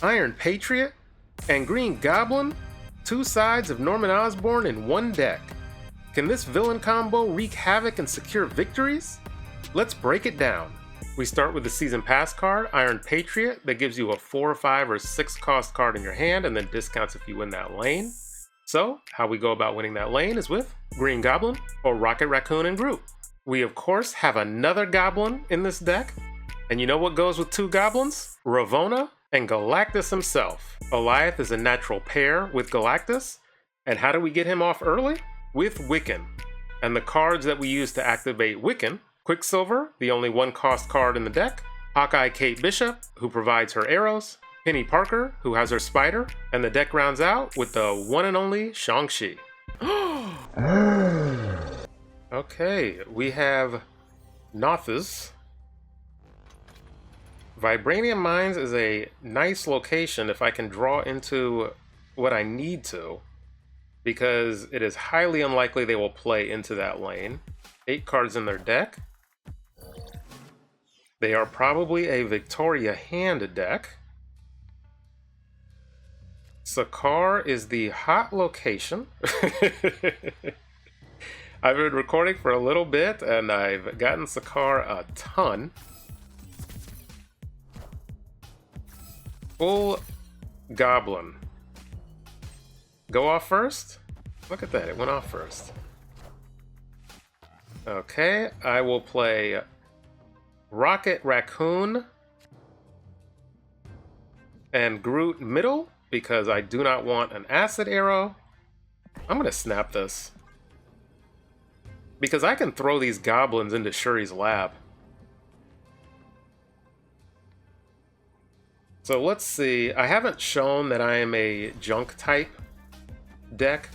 Iron Patriot, and Green Goblin, two sides of Norman Osborn in one deck. Can this villain combo wreak havoc and secure victories? Let's break it down. We start with the Season Pass card, Iron Patriot, that gives you a 4, 5, or 6 cost card in your hand and then discounts if you win that lane. So, how we go about winning that lane is with Green Goblin or Rocket Raccoon and Groot. We of course have another Goblin in this deck, and you know what goes with 2 Goblins? Ravonna and Galactus himself. Goliath is a natural pair with Galactus, and how do we get him off early? With Wiccan. And the cards that we use to activate Wiccan: Quicksilver, the only 1 cost card in the deck, Hawkeye Kate Bishop, who provides her arrows, Penny Parker, who has her spider, and the deck rounds out with the one and only Shang-Chi. Okay, we have Nothus. Vibranium Mines is a nice location if I can draw into what I need to, because it is highly unlikely they will play into that lane. 8 cards in their deck. They are probably a Victoria hand deck. Sakaar is the hot location. I've been recording for a little bit and I've gotten Sakaar a ton. Full Goblin. Go off first? Look at that, it went off first. Okay, I will play Rocket Raccoon and Groot middle because I do not want an acid arrow. I'm gonna snap this because I can throw these goblins into Shuri's lab. So let's see, I haven't shown that I am a junk type deck.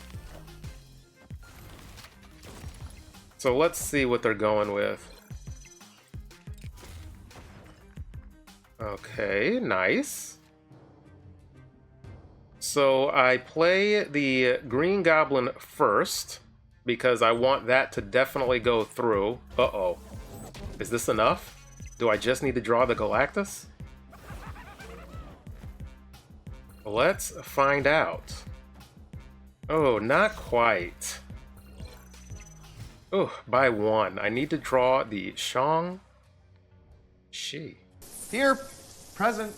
So let's see what they're going with. Okay, nice. So I play the Green Goblin first because I want that to definitely go through. Uh-oh. Is this enough? Do I just need to draw the Galactus? Let's find out. Oh, not quite. Oh, by 1. I need to draw the Shang-Chi. Here, present.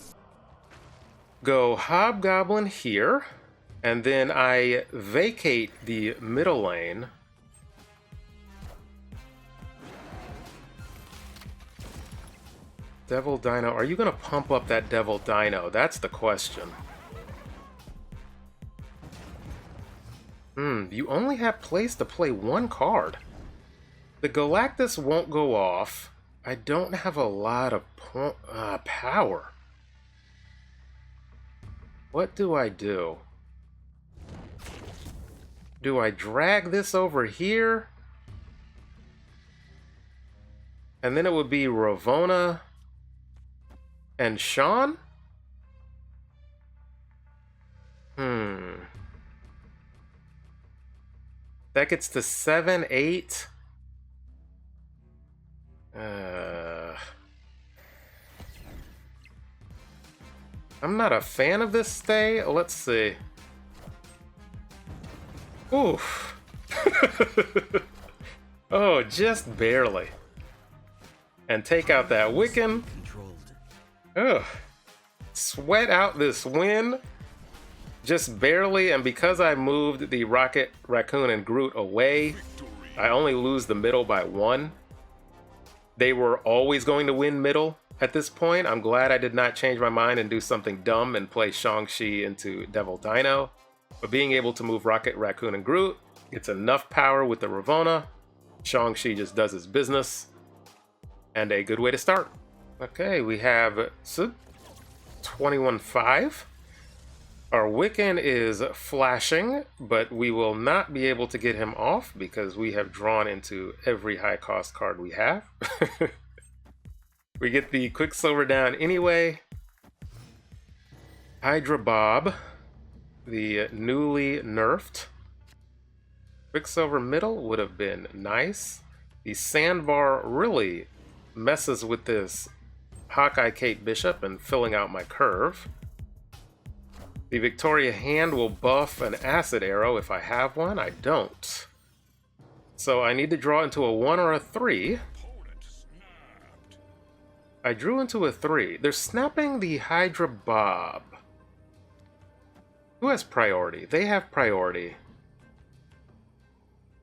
Go Hobgoblin here, and then I vacate the middle lane. Devil Dino, are you gonna pump up that Devil Dino? That's the question. You only have place to play 1 card. The Galactus won't go off. I don't have a lot of power. What do I do? Do I drag this over here? And then it would be Ravonna and Sean? That gets to 7, 8. I'm not a fan of this stay. Let's see. Oof. Oh, just barely. And take out that Wiccan. Ugh. Sweat out this win. Just barely, and because I moved the Rocket Raccoon and Groot away, I only lose the middle by 1. They were always going to win middle at this point. I'm glad I did not change my mind and do something dumb and play Shang-Chi into Devil Dino. But being able to move Rocket Raccoon and Groot gets enough power with the Ravonna. Shang-Chi just does his business. And a good way to start. Okay, we have 21-5. Our Wiccan is flashing, but we will not be able to get him off because we have drawn into every high cost card we have. We get the Quicksilver down anyway. Hydra Bob, the newly nerfed. Quicksilver middle would have been nice. The Sandbar really messes with this Hawkeye Kate Bishop and filling out my curve. The Victoria hand will buff an acid arrow if I have one. I don't. So I need to draw into a 1 or a 3. I drew into a 3. They're snapping the Hydra Bob. Who has priority? They have priority.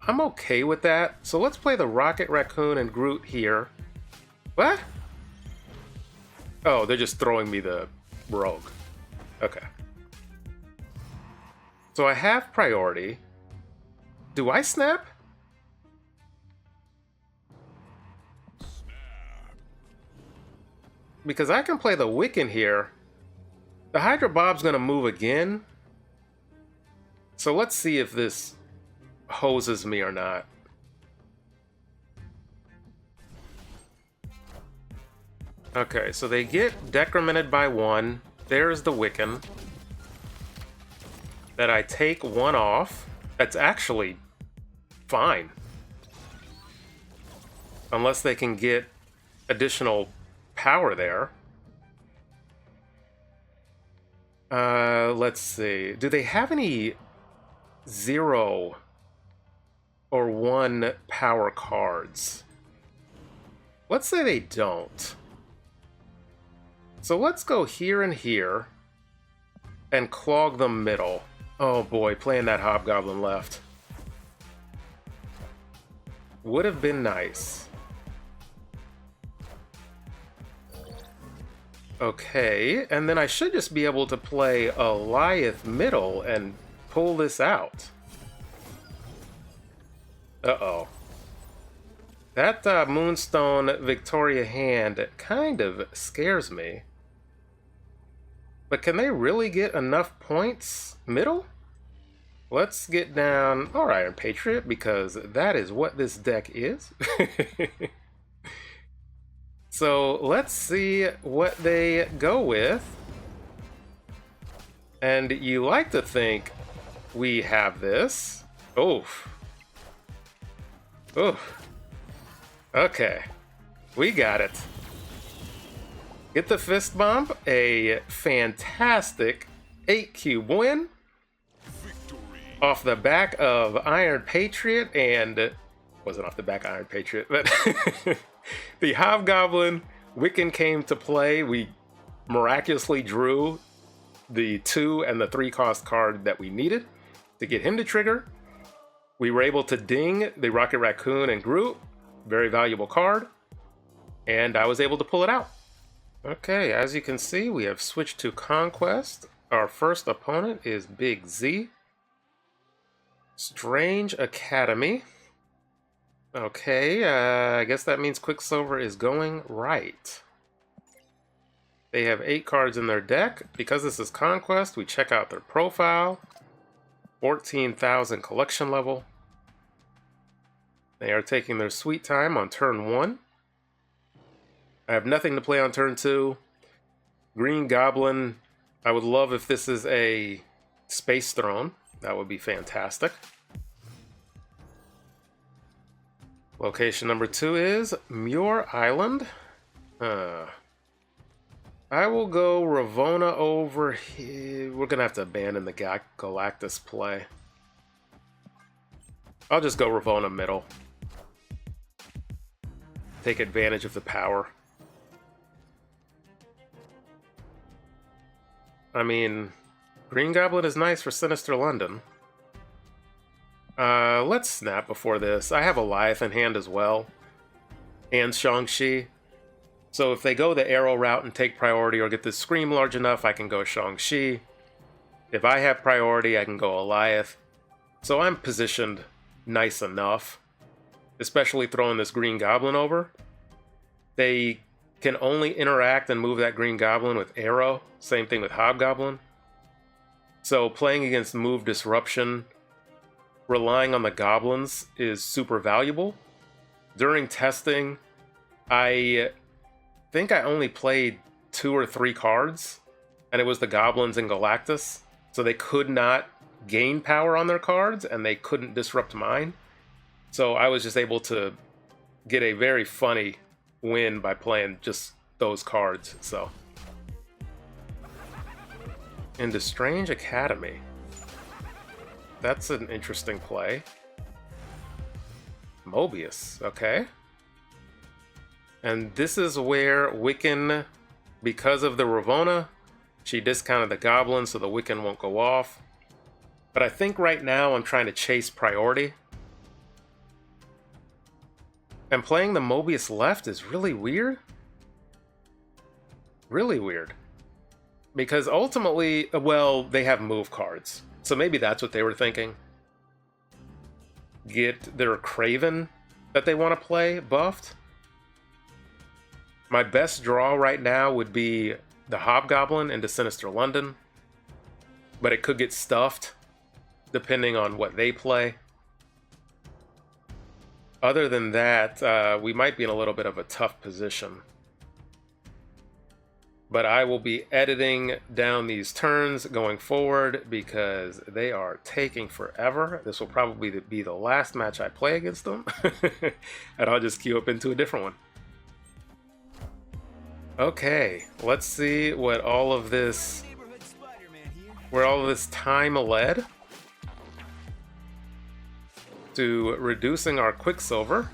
I'm okay with that. So let's play the Rocket Raccoon and Groot here. What? Oh, they're just throwing me the rogue. Okay. So I have priority. Do I snap? Because I can play the Wiccan here. The Hydra Bob's gonna move again. So let's see if this hoses me or not. Okay, so they get decremented by 1. There's the Wiccan. That I take 1 off. That's actually fine. Unless they can get additional power there. Let's see. Do they have any 0 or 1 power cards? Let's say they don't. So let's go here and here and clog the middle. Oh boy, playing that Hobgoblin left would have been nice. Okay, and then I should just be able to play Goliath middle and pull this out. Uh-oh. That Moonstone Victoria hand kind of scares me. But can they really get enough points middle? Let's get down our Iron Patriot, because that is what this deck is. So let's see what they go with. And you like to think we have this. Oof. Oof. Okay. We got it. Get the fist bump. A fantastic 8-cube win. Victory. Off the back of Iron Patriot, and wasn't off the back of Iron Patriot, but the Hobgoblin Wiccan came to play. We miraculously drew the 2 and the 3 cost card that we needed to get him to trigger. We were able to ding the Rocket Raccoon and Groot. Very valuable card. And I was able to pull it out. Okay, as you can see, we have switched to Conquest. Our first opponent is Big Z. Strange Academy. Okay, I guess that means Quicksilver is going right. They have 8 cards in their deck. Because this is Conquest, we check out their profile. 14,000 collection level. They are taking their sweet time on turn 1. I have nothing to play on turn 2. Green Goblin, I would love if this is a Space Throne. That would be fantastic. Location number 2 is Muir Island. I will go Ravonna over here. We're going to have to abandon the Galactus play. I'll just go Ravonna middle. Take advantage of the power. I mean, Green Goblin is nice for Sinister London. Let's snap before this. I have Goliath in hand as well. And Shang-Chi. So if they go the arrow route and take priority or get this scream large enough, I can go Shang-Chi. If I have priority, I can go Goliath. So I'm positioned nice enough. Especially throwing this Green Goblin over. They can only interact and move that Green Goblin with arrow. Same thing with Hobgoblin. So playing against move disruption, relying on the goblins is super valuable. During testing, I think I only played 2 or 3 cards, and it was the goblins and Galactus. So they could not gain power on their cards, and they couldn't disrupt mine. So I was just able to get a very funny win by playing just those cards. So into Strange Academy. That's an interesting play. Mobius, okay. And this is where Wiccan, because of the Ravona, she discounted the Goblin so the Wiccan won't go off. But I think right now I'm trying to chase priority. And playing the Mobius left is really weird. Really weird. Because ultimately, well, they have move cards. So maybe that's what they were thinking. Get their Craven that they want to play buffed. My best draw right now would be the Hobgoblin into Sinister London. But it could get stuffed depending on what they play. Other than that, we might be in a little bit of a tough position. But I will be editing down these turns going forward because they are taking forever. This will probably be the last match I play against them. And I'll just queue up into a different one. Okay, let's see what all of this, where all of this time led to reducing our Quicksilver.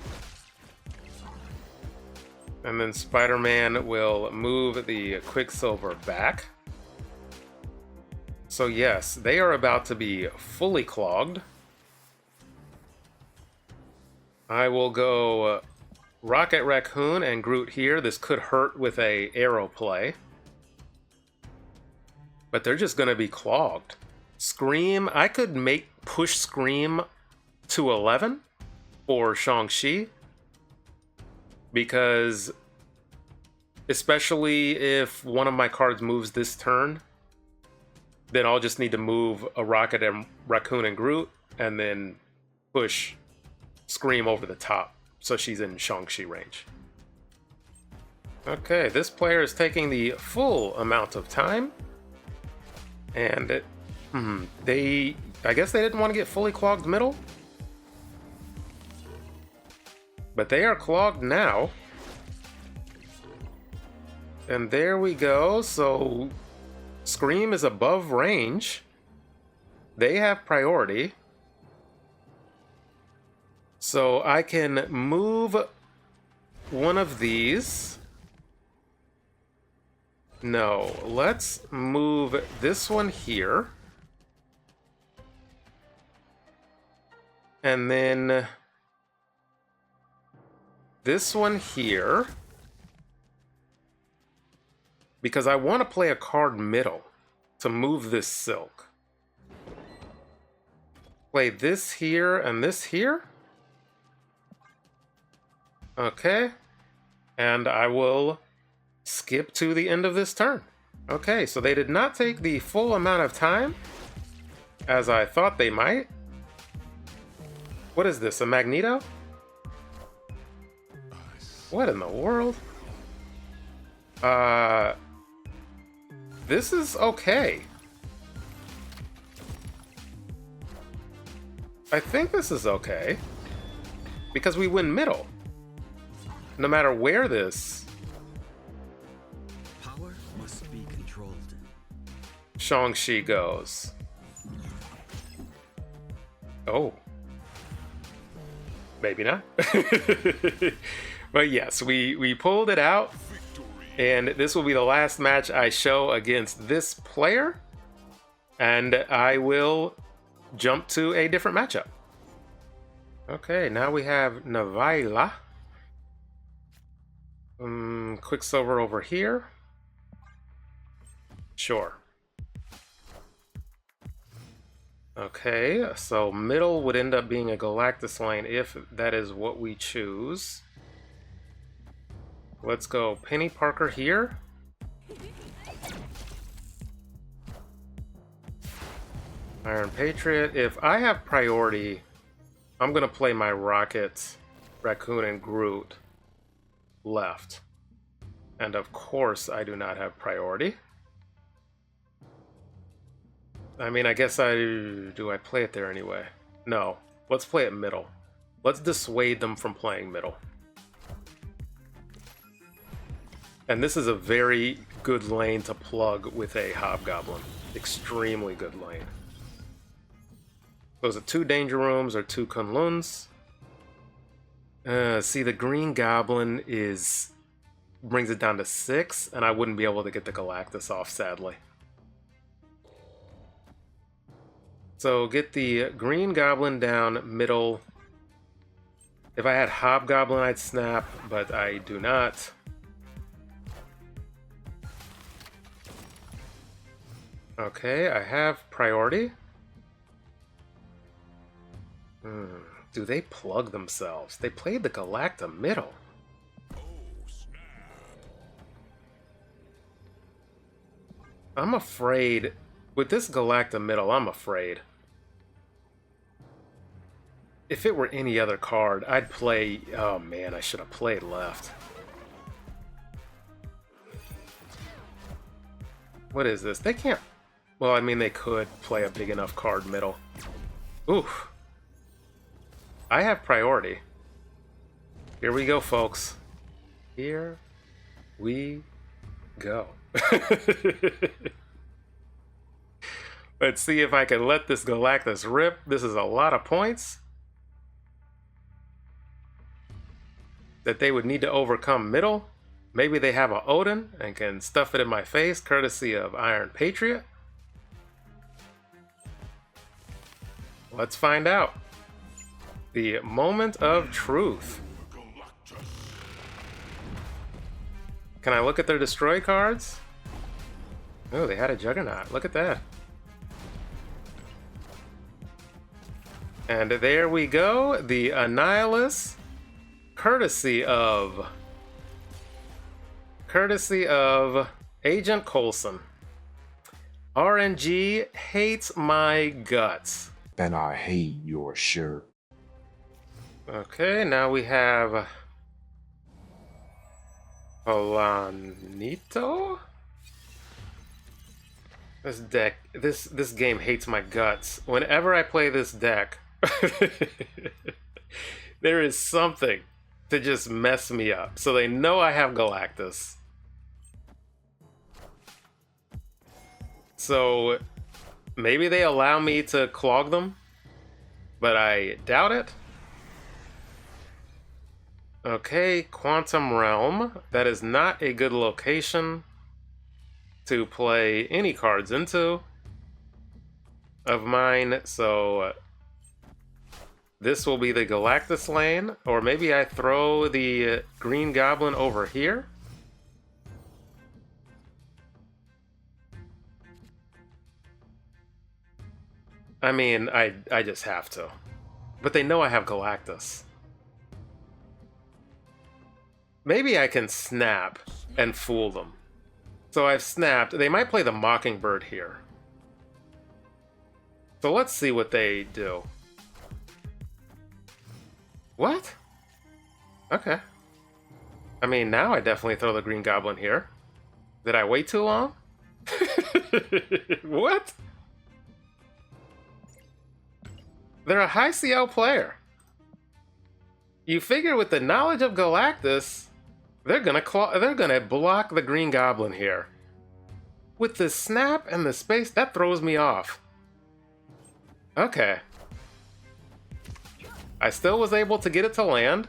And then Spider-Man will move the Quicksilver back. So yes, they are about to be fully clogged. I will go Rocket Raccoon and Groot here. This could hurt with a arrow play. But they're just going to be clogged. Scream, I could push Scream to 11 for Shang-Chi. Because especially if one of my cards moves this turn, then I'll just need to move a Rocket and Raccoon and Groot and then push Scream over the top so she's in Shang-Chi range. Okay, this player is taking the full amount of time. And I guess they didn't want to get fully clogged middle. But they are clogged now. And there we go. So Scream is above range. They have priority. So I can move one of these. No, let's move this one here. And then this one here, because I want to play a card middle to move this Silk. Play this here and this here. Okay. And I will skip to the end of this turn. Okay, so they did not take the full amount of time as I thought they might. What is this, a Magneto? What in the world? This is okay. I think this is okay. Because we win middle. No matter where this power must be controlled. Shang-Chi goes. Oh. Maybe not. But yes, we pulled it out. And this will be the last match I show against this player. And I will jump to a different matchup. Okay, now we have Navaila. Quicksilver over here. Sure. Okay, so middle would end up being a Galactus lane if that is what we choose. Let's go Penny Parker here. Iron Patriot. If I have priority, I'm going to play my Rocket, Raccoon, and Groot left. And of course, I do not have priority. I mean, I guess do I play it there anyway? No. Let's play it middle. Let's dissuade them from playing middle. And this is a very good lane to plug with a Hobgoblin. extremely good lane. Those are 2 danger rooms or 2 Kunluns. See, the Green Goblin brings it down to 6, and I wouldn't be able to get the Galactus off, sadly. So get the Green Goblin down middle. If I had Hobgoblin, I'd snap, but I do not. Okay, I have priority. Do they plug themselves? They played the Galacta middle. I'm afraid. With this Galacta middle, I'm afraid. If it were any other card, I'd play... Oh man, I should have played left. What is this? They can't... Well, I mean, they could play a big enough card middle. Oof. I have priority. Here we go, folks. Here we go. Let's see if I can let this Galactus rip. This is a lot of points that they would need to overcome middle. Maybe they have a Odin and can stuff it in my face, courtesy of Iron Patriot. Let's find out. The moment of truth. Can I look at their destroy cards? Oh, they had a Juggernaut. Look at that. And there we go. The Annihilus, courtesy of Agent Coulson. RNG hates my guts. And I hate your shirt. Okay, now we have Polanito? This deck, this game hates my guts. Whenever I play this deck, there is something to just mess me up. So they know I have Galactus. So maybe they allow me to clog them, but I doubt it. Okay, Quantum Realm. That is not a good location to play any cards into of mine, so this will be the Galactus lane, or maybe I throw the Green Goblin over here. I mean, I just have to. But they know I have Galactus. Maybe I can snap and fool them. So I've snapped. They might play the Mockingbird here. So let's see what they do. What? Okay. I mean, now I definitely throw the Green Goblin here. Did I wait too long? What? They're a high CL player. You figure with the knowledge of Galactus, they're gonna block the Green Goblin here. With the snap and the space, that throws me off. Okay. I still was able to get it to land.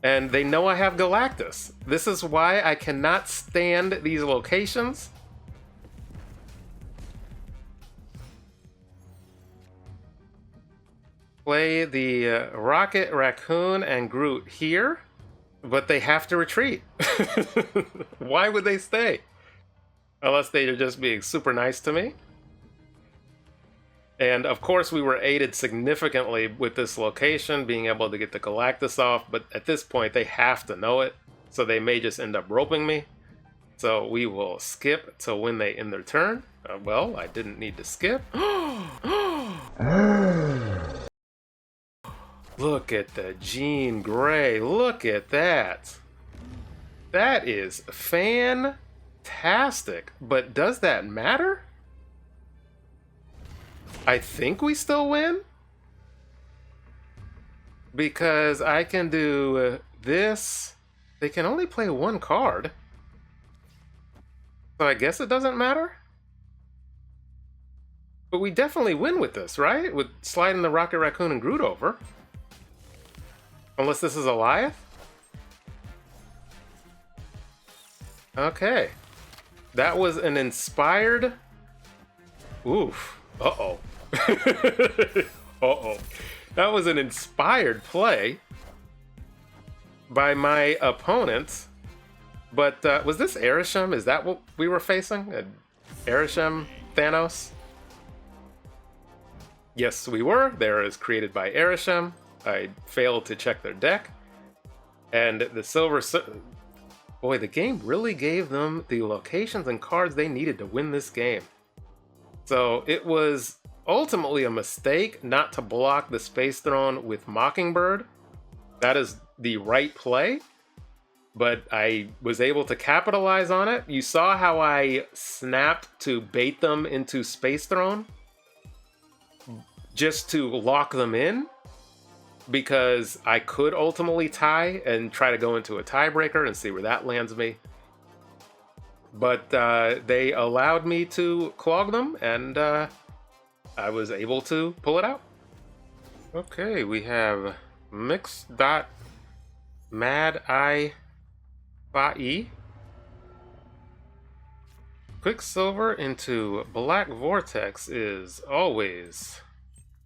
And they know I have Galactus. This is why I cannot stand these locations. Play the Rocket, Raccoon, and Groot here, but they have to retreat. Why would they stay? Unless they are just being super nice to me. And of course we were aided significantly with this location, being able to get the Galactus off, but at this point they have to know it, so they may just end up roping me. So we will skip to when they end their turn. Well, I didn't need to skip. Look at the Jean Grey. Look at that. That is fantastic. But does that matter? I think we still win. Because I can do this. They can only play one card. So I guess it doesn't matter? But we definitely win with this, right? With sliding the Rocket Raccoon and Groot over. Unless this is Goliath? Okay. That was an inspired... Oof. Uh-oh. Uh-oh. That was an inspired play by my opponent. But was this Arishem? Is that what we were facing? Arishem Thanos? Yes, we were. There is created by Arishem. I failed to check their deck. And the silver... Boy, the game really gave them the locations and cards they needed to win this game. So it was ultimately a mistake not to block the Space Throne with Mockingbird. That is the right play. But I was able to capitalize on it. You saw how I snapped to bait them into Space Throne just to lock them in, because I could ultimately tie and try to go into a tiebreaker and see where that lands me. But they allowed me to clog them, and I was able to pull it out. Okay, we have Mad Eye Fa'i. Quicksilver into Black Vortex is always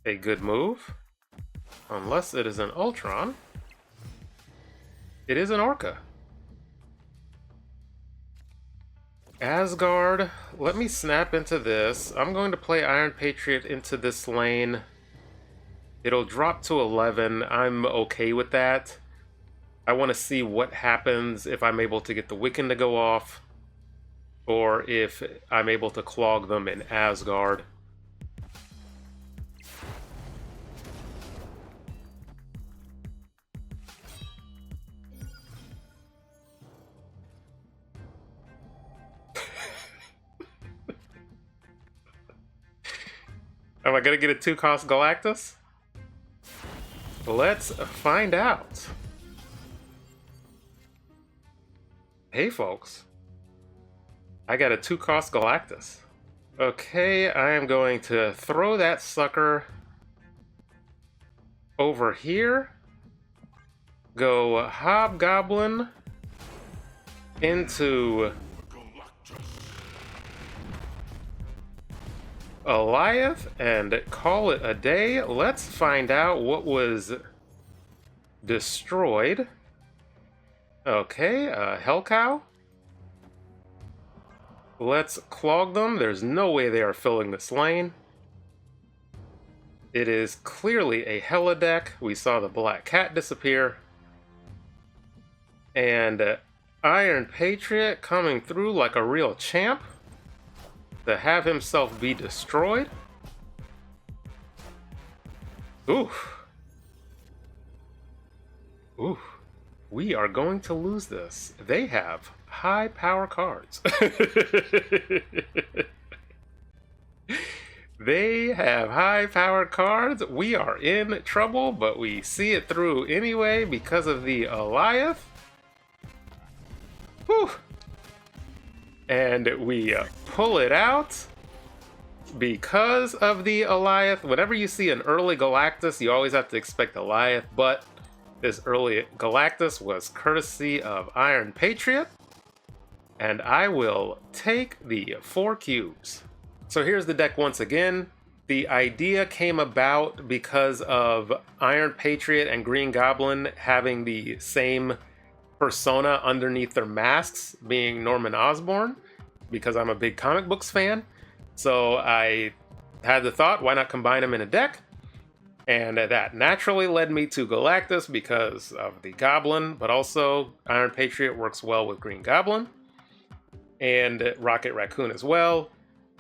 a good move. Unless it is an Ultron. It is an Orca. Asgard. Let me snap into this. I'm going to play Iron Patriot into this lane. It'll drop to 11. I'm okay with that. I want to see what happens if I'm able to get the Wiccan to go off, or if I'm able to clog them in Asgard. Am I gonna get a 2-cost Galactus? Let's find out. Hey folks, I got a 2-cost Galactus. Okay, I am going to throw that sucker over here. Go Hobgoblin into Goliath and call it a day. Let's find out what was destroyed. Okay, Hellcow. Let's clog them. There's no way they are filling this lane. It is clearly a Hela deck. We saw the Black Cat disappear. And Iron Patriot coming through like a real champ to have himself be destroyed. Oof. Oof. We are going to lose this. They have high power cards. They have high power cards. We are in trouble, but we see it through anyway because of the Goliath. Whew. And we pull it out because of the Goliath. Whenever you see an early Galactus, you always have to expect Goliath, but this early Galactus was courtesy of Iron Patriot, and I will take the 4 cubes. So here's the deck once again. The idea came about because of Iron Patriot and Green Goblin having the same persona underneath their masks, being Norman Osborn, because I'm a big comic books fan. So I had the thought, why not combine them in a deck? And that naturally led me to Galactus because of the Goblin, but also Iron Patriot works well with Green Goblin, and Rocket Raccoon as well.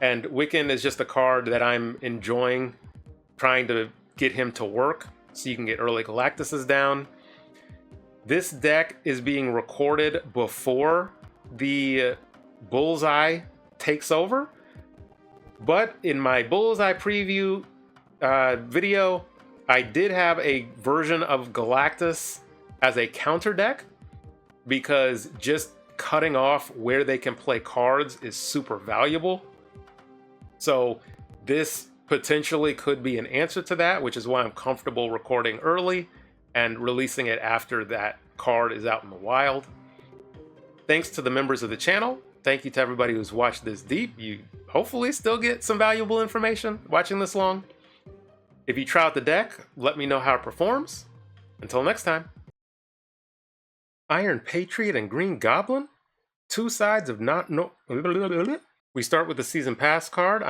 And Wiccan is just a card that I'm enjoying, trying to get him to work so you can get early Galactuses down. This deck is being recorded before the Bullseye takes over, but in my Bullseye preview video, I did have a version of Galactus as a counter deck, because just cutting off where they can play cards is super valuable. So this potentially could be an answer to that, which is why I'm comfortable recording early and releasing it after that card is out in the wild. Thanks to the members of the channel. Thank you to everybody who's watched this deep. You hopefully still get some valuable information watching this long. If you try out the deck, let me know how it performs. Until next time. Iron Patriot and Green Goblin? Two sides of not no... We start with the Season Pass card.